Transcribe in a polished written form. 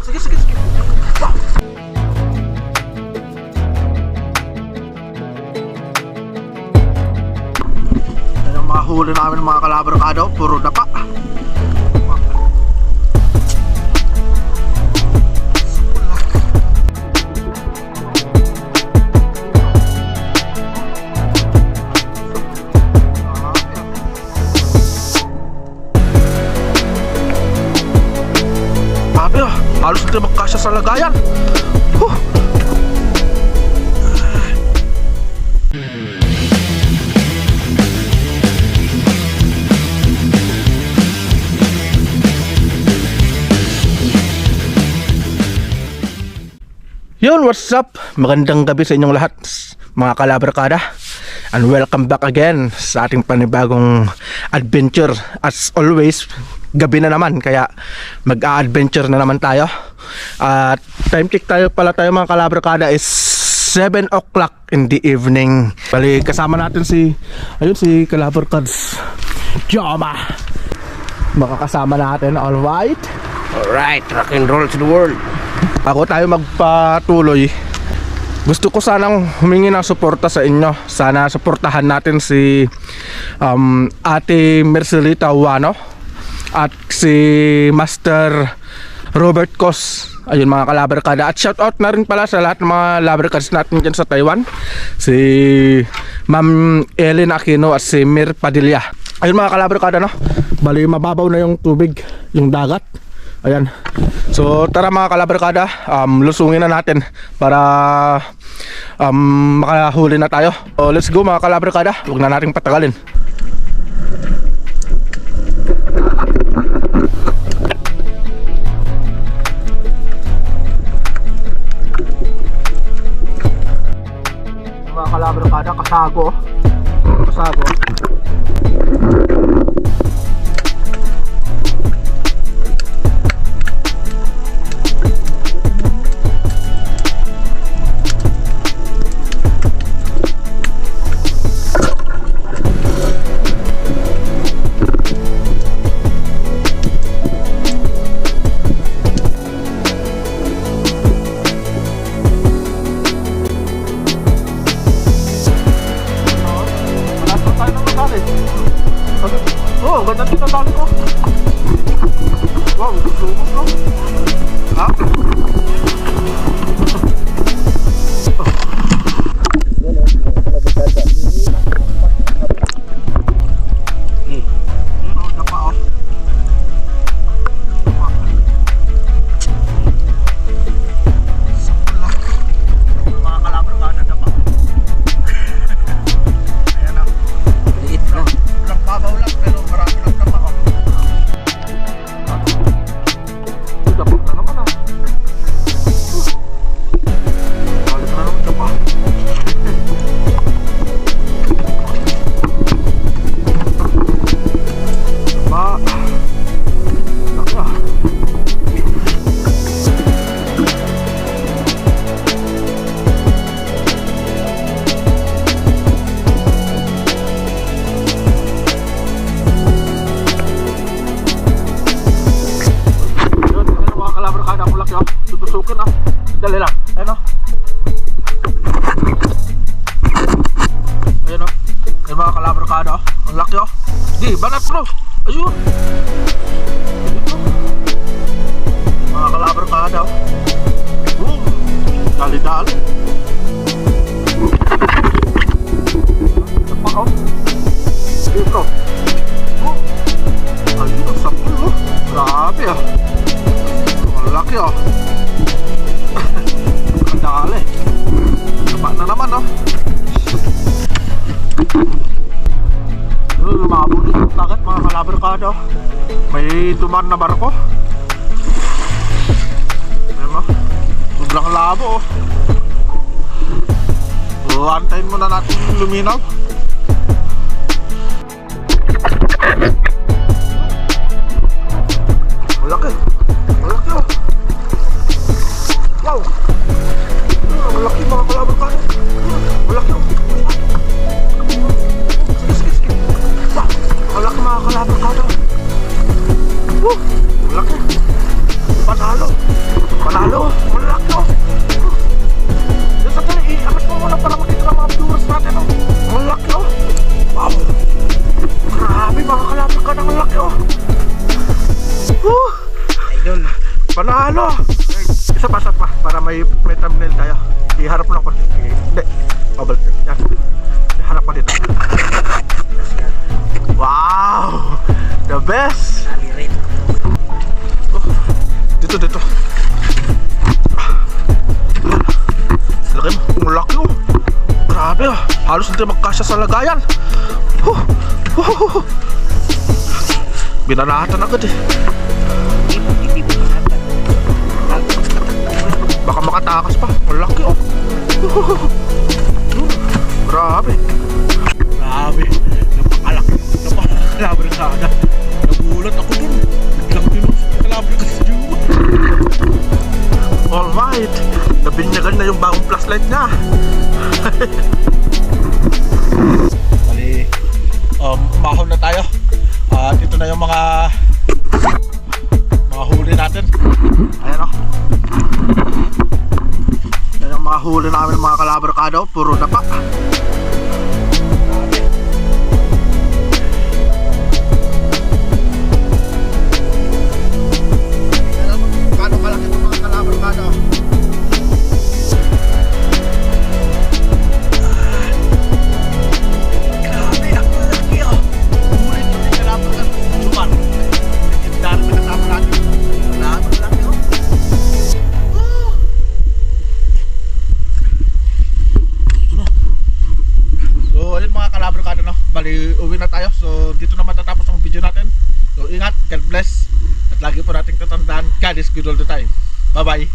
Sige, sige, sige. Wow. Yan ang mga huli namin mga kalabarkada. Puro dapa. Halos hindi magkasya sa lagayan. Yun, what's up? Magandang gabi sa inyong lahat, mga kalabarkada. And welcome back again sa ating panibagong adventure. As always, gabi na naman, kaya mag-a-adventure na naman tayo. At time check tayo mga kalabarkada is 7 o'clock in the evening. Bali, kasama natin si Kalabarkads Joma. Makakasama natin, alright? Alright, rock and roll to the world. Bago tayo magpatuloy, gusto ko sanang humingi ng suporta sa inyo. Sana suportahan natin si Ate Mercelita Wano at si Master Robert Cos. Ayun mga kalabarkada. At shout out na rin pala sa lahat ng mga labarkads natin dyan sa Taiwan, si Ma'am Ellen Aquino at si Mir Padilla. Ayun mga kalabarkada, no? Bali mababaw na yung tubig, yung dagat. Ayan. So tara mga kalabarkada, lusungin na natin para makahuli na tayo. So let's go mga kalabarkada. Huwag na nating patagalin. Mga kalabarkada, kasago. Kasago. Oh, ganda din ang tali ko. Wow, lubog no? Ha? Tutusukin ah. Dali lang. Ayan o. Ayan o. Ayan mga kalabarkada o. Ang laki o. Di, banat bro. Ayun. Mga kalabarkada o. Boom. Dali-dali. Dapak o. Dito. Boom. Ayun, ang sapul o. Grabe ah. Ang laki o. Dali. Dapat na naman no. Lumabog yung dagat mga kalabarkada. May duman na barko. Ayan mo. Sobrang labo oh. So antayin muna natin luminaw. Malaki. Malaki oh. Wow. Malaki mga kalabarkada. Malaki oh. Sige, sige, sige. Wow. Malaki mga kalabarkada. Malaki. Panalo. best. Dito. Laki mo, ang laki oh. Grabe ah, halos hindi magkasya sa lagayan. Binanatan agad eh. Baka makatakas pa, ang laki oh. Grabe. Napakalaki sana. Nagulat ako dun. Biglang pinus yung kalabre ka sa Juma. Alright, nabinyagan na yung bagong flashlight niya. Bali, mahon na tayo. At ito na yung mga huli natin. Ayan o. Yan yung mga huli namin mga kalabarkado. Puro dapa. Kano kalaki itong mga kalabarkado. Grabe, ang malaki o. Huli ito yung kalabarkado. Juman. Yung dami na kasama natin. Grabe, malaki o. So ayun mga kalabarkado no. Bali uwi na tayo. So dito na matatapos ang video natin. So ingat, God bless. At lagi po nating tatandaan, God is good all the time. Bye bye.